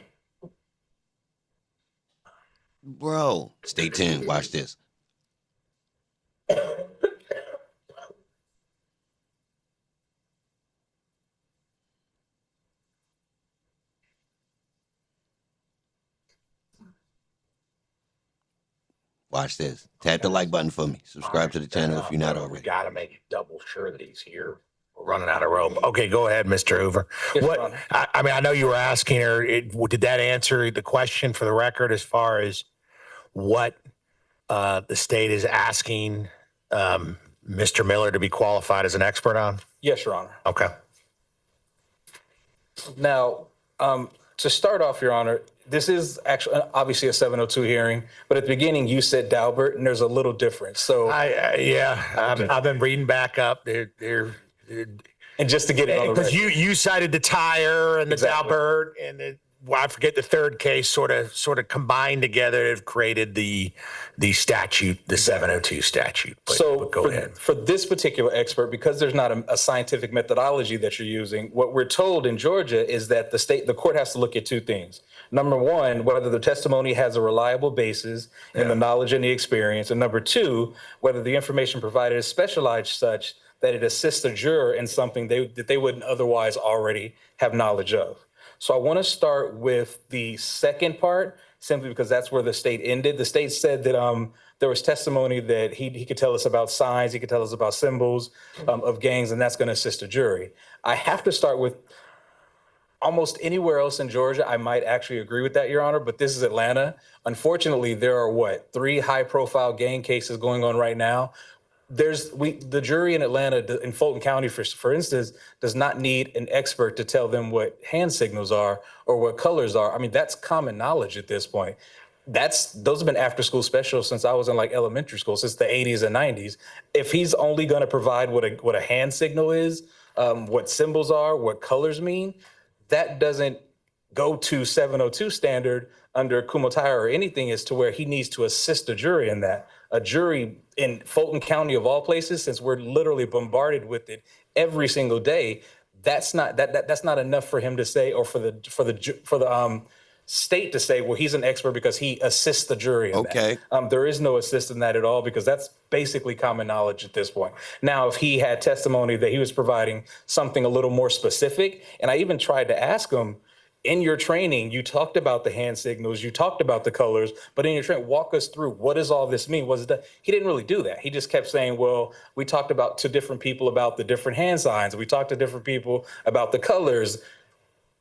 Bro, stay tuned. Watch this. Watch this. Tap the like button for me. Subscribe to the channel if you're not We already. gotta make double sure that he's here. We're running out of rope. Okay, go ahead, Mr. Hoover. Yes, What, Your Honor. I mean, I know you were asking her, did that answer the question for the record as far as what the state is asking Mr. Miller to be qualified as an expert on? Yes, Your Honor. Okay. Now, to start off, Your Honor, this is actually obviously a 702 hearing, but at the beginning you said Daubert, and there's a little difference. So, I've been reading back up. They're and just to get it on the because record. you cited the tire and the Exactly. Daubert and well, I forget the third case sort of combined together have created the statute, the 702 statute. But go ahead. For this particular expert, because there's not a scientific methodology that you're using, what we're told in Georgia is that the court has to look at two things. Number one, whether the testimony has a reliable basis in the knowledge and the experience. And number two, whether the information provided is specialized such that it assists a juror in something that they wouldn't otherwise already have knowledge of. So I want to start with the second part, simply because that's where the state ended. The state said that there was testimony that he could tell us about signs, he could tell us about symbols of gangs, and that's going to assist a jury. I have to start with almost anywhere else in Georgia, I might actually agree with that, Your Honor, but this is Atlanta. Unfortunately, there are 3 high-profile gang cases going on right now. The jury in Atlanta, in Fulton County, for instance, does not need an expert to tell them what hand signals are or what colors are. I mean, that's common knowledge at this point. Those have been after school specials since I was in elementary school, since the 80s and 90s. If he's only going to provide what a hand signal is, what symbols are, what colors mean, that doesn't go to 702 standard under Kumotaya or anything as to where he needs to assist a jury in that. A jury in Fulton County of all places, since we're literally bombarded with it every single day, that's not enough for him to say, or for the state to say, well, he's an expert because he assists the jury in that. There is no assist in that at all, because that's basically common knowledge at this point. Now, if he had testimony that he was providing something a little more specific, and I even tried to ask him, in your training, you talked about the hand signals, you talked about the colors, but in your training, walk us through, what does all this mean? He didn't really do that. He just kept saying, well, we talked to different people about the different hand signs. We talked to different people about the colors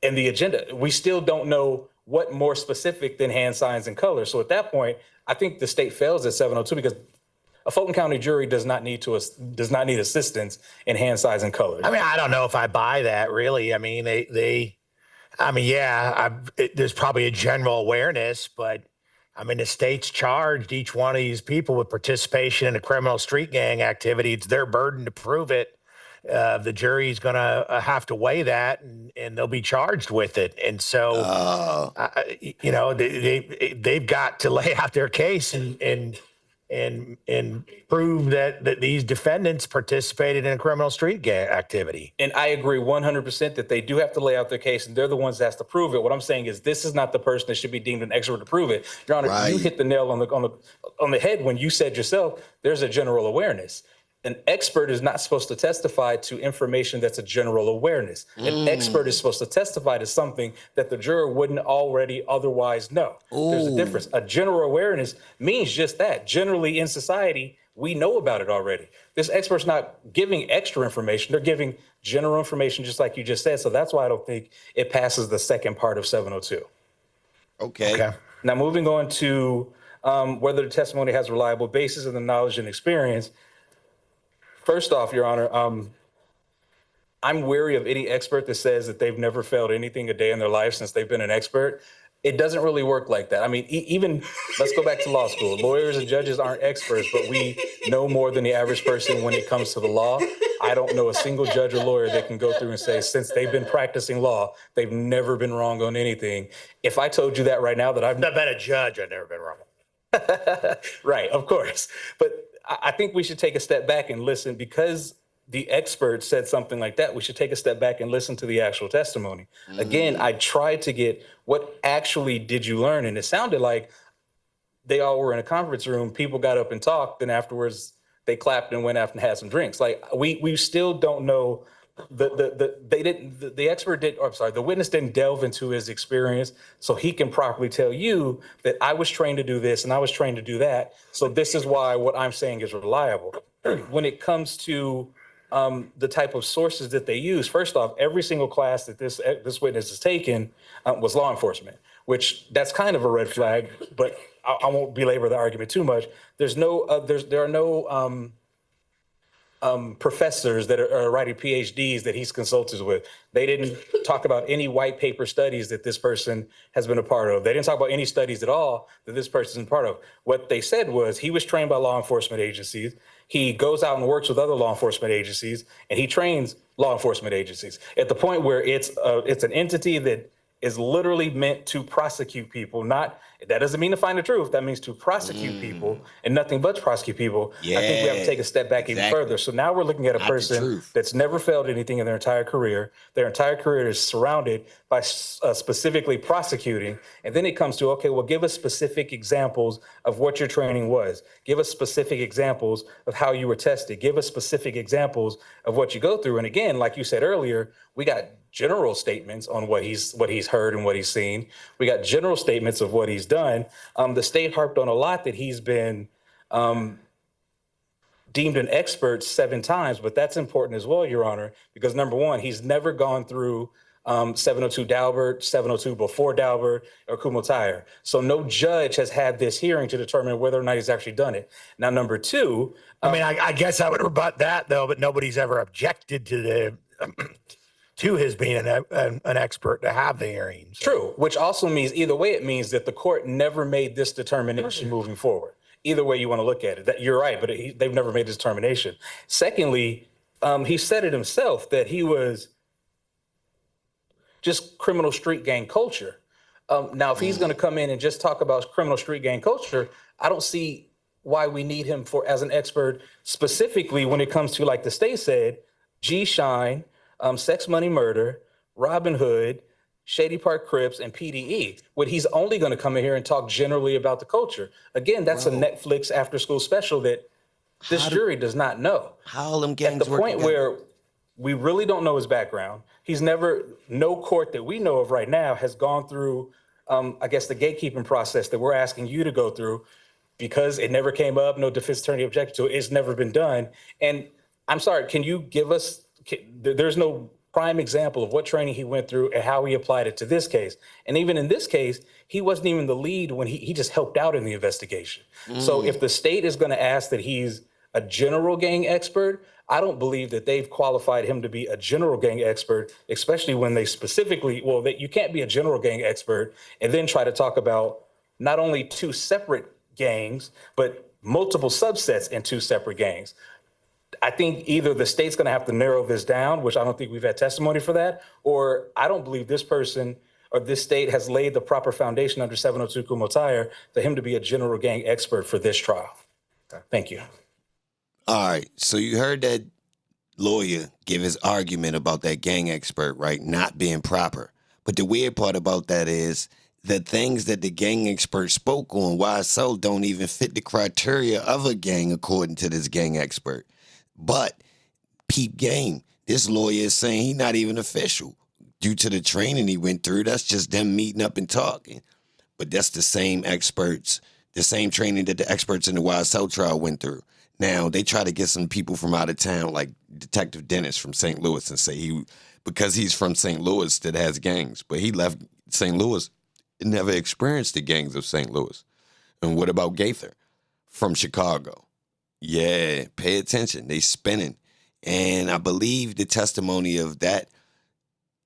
and the agenda. We still don't know what more specific than hand signs and colors. So at that point, I think the state fails at 702, because a Fulton County jury does not need assistance in hand signs and colors. I mean, I don't know if I buy that, really. I mean, there's probably a general awareness, but I mean, the state's charged each one of these people with participation in a criminal street gang activity. It's their burden to prove it. The jury's going to have to weigh that, and they'll be charged with it. And so, they've got to lay out their case and prove that these defendants participated in a criminal street gang activity. And I agree 100% that they do have to lay out their case, and they're the ones that has to prove it. What I'm saying is, this is not the person that should be deemed an expert to prove it. Your Honor, you hit the nail on the head when you said yourself, there's a general awareness. An expert is not supposed to testify to information that's a general awareness. An expert is supposed to testify to something that the juror wouldn't already otherwise know. There's a difference. A general awareness means just that. Generally in society, we know about it already. This expert's not giving extra information. They're giving general information, just like you just said. So that's why I don't think it passes the second part of 702. Okay. Now, moving on to whether the testimony has a reliable basis in the knowledge and experience. First off, Your Honor, I'm wary of any expert that says that they've never failed anything a day in their life since they've been an expert. It doesn't really work like that. I mean, even let's go back to law school. Lawyers and judges aren't experts, but we know more than the average person when it comes to the law. I don't know a single judge or lawyer that can go through and say, since they've been practicing law, they've never been wrong on anything. If I told you that right now, that I've I've been a judge, I've never been wrong. right, of course. But I think we should take a step back and listen, because the expert said something like that. We should take a step back and listen to the actual testimony. Again, I tried to get what actually did you learn? And it sounded like they all were in a conference room. People got up and talked. Then afterwards, they clapped and went out and had some drinks. Like we still don't know. The expert did, or I'm sorry, the witness didn't delve into his experience so he can properly tell you that I was trained to do this and I was trained to do that. So this is why what I'm saying is reliable. When it comes to the type of sources that they use, first off, every single class that this witness has taken was law enforcement, which that's kind of a red flag, but I won't belabor the argument too much. There are no professors that are writing PhDs that he's consulted with. They didn't talk about any white paper studies that this person has been a part of. They didn't talk about any studies at all that this person's a part of. What they said was he was trained by law enforcement agencies. He goes out and works with other law enforcement agencies, and he trains law enforcement agencies at the point where it's an entity that is literally meant to prosecute people. That doesn't mean to find the truth. That means to prosecute people and nothing but prosecute people. Yeah, I think we have to take a step back even further. So now we're looking at a person that's never failed anything in their entire career. Their entire career is surrounded by specifically prosecuting. And then it comes to, okay, well, give us specific examples of what your training was. Give us specific examples of how you were tested. Give us specific examples of what you go through. And again, like you said earlier, we got general statements on what he's heard and what he's seen. We got general statements of what he's done. The state harped on a lot that he's been deemed an expert 7 times, but that's important as well, Your Honor, because number one, he's never gone through 702 Daubert, 702 before Daubert, or Kumho-Tyer. So no judge has had this hearing to determine whether or not he's actually done it. Now, number two, I mean, I guess I would rebut that though, but nobody's ever objected to to his being an expert to have the hearings. True, which also means either way, it means that the court never made this determination moving forward. Either way you want to look at it, that you're right, but they've never made this determination. Secondly, he said it himself that he was just criminal street gang culture. Now, if he's going to come in and just talk about criminal street gang culture, I don't see why we need him as an expert specifically when it comes to, like the state said, G-Shine, Sex, Money, Murder, Robin Hood, Shady Park Crips, and PDE. When he's only going to come in here and talk generally about the culture. Again, that's a Netflix after-school special that this jury does not know. How them gangs At the point where we really don't know his background. No court that we know of right now has gone through, I guess, the gatekeeping process that we're asking you to go through, because it never came up, no defense attorney objected to it, it's never been done. And I'm sorry, can you give us, there's no prime example of what training he went through and how he applied it to this case. And even in this case, he wasn't even the lead when he just helped out in the investigation. So if the state is going to ask that he's a general gang expert, I don't believe that they've qualified him to be a general gang expert, especially when they specifically, you can't be a general gang expert and then try to talk about not only 2 separate gangs, but multiple subsets in 2 separate gangs. I think either the state's going to have to narrow this down, which I don't think we've had testimony for that, or I don't believe this person or this state has laid the proper foundation under 702 Kumho-Tyer for him to be a general gang expert for this trial. Thank you. All right, so you heard that lawyer give his argument about that gang expert, right, not being proper. But the weird part about that is the things that the gang expert spoke on, why so, don't even fit the criteria of a gang according to this gang expert. But peep game, this lawyer is saying he's not even official due to the training he went through. That's just them meeting up and talking. But that's the same experts, the same training that the experts in the YSL trial went through. Now, they try to get some people from out of town, like Detective Dennis from St. Louis, and say because he's from St. Louis that has gangs. But he left St. Louis and never experienced the gangs of St. Louis. And what about Gaither from Chicago? Yeah, pay attention. They spinning. And I believe the testimony of that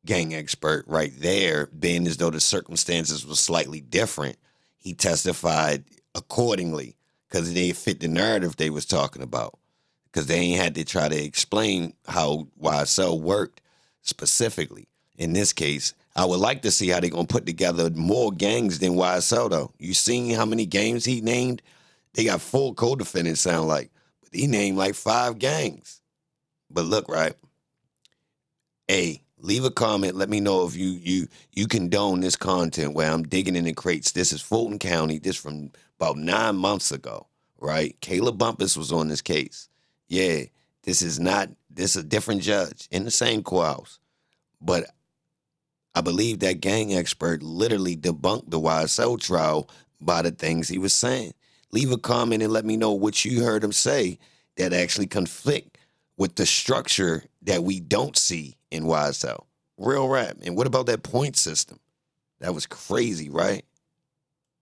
gang expert right there, being as though the circumstances were slightly different, he testified accordingly because it didn't fit the narrative they was talking about. Because they ain't had to try to explain how YSL worked specifically. In this case, I would like to see how they're going to put together more gangs than YSL, though. You seen how many games he named? They got 4 co-defendants, sound like. But he named like 5 gangs. But look, right? Hey, leave a comment. Let me know if you condone this content where I'm digging in the crates. This is Fulton County. This from about 9 months ago, right? Caleb Bumpus was on this case. Yeah, this is a different judge in the same courthouse. But I believe that gang expert literally debunked the YSL trial by the things he was saying. Leave a comment and let me know what you heard him say that actually conflict with the structure that we don't see in YSL. Real rap. And what about that point system? That was crazy, right?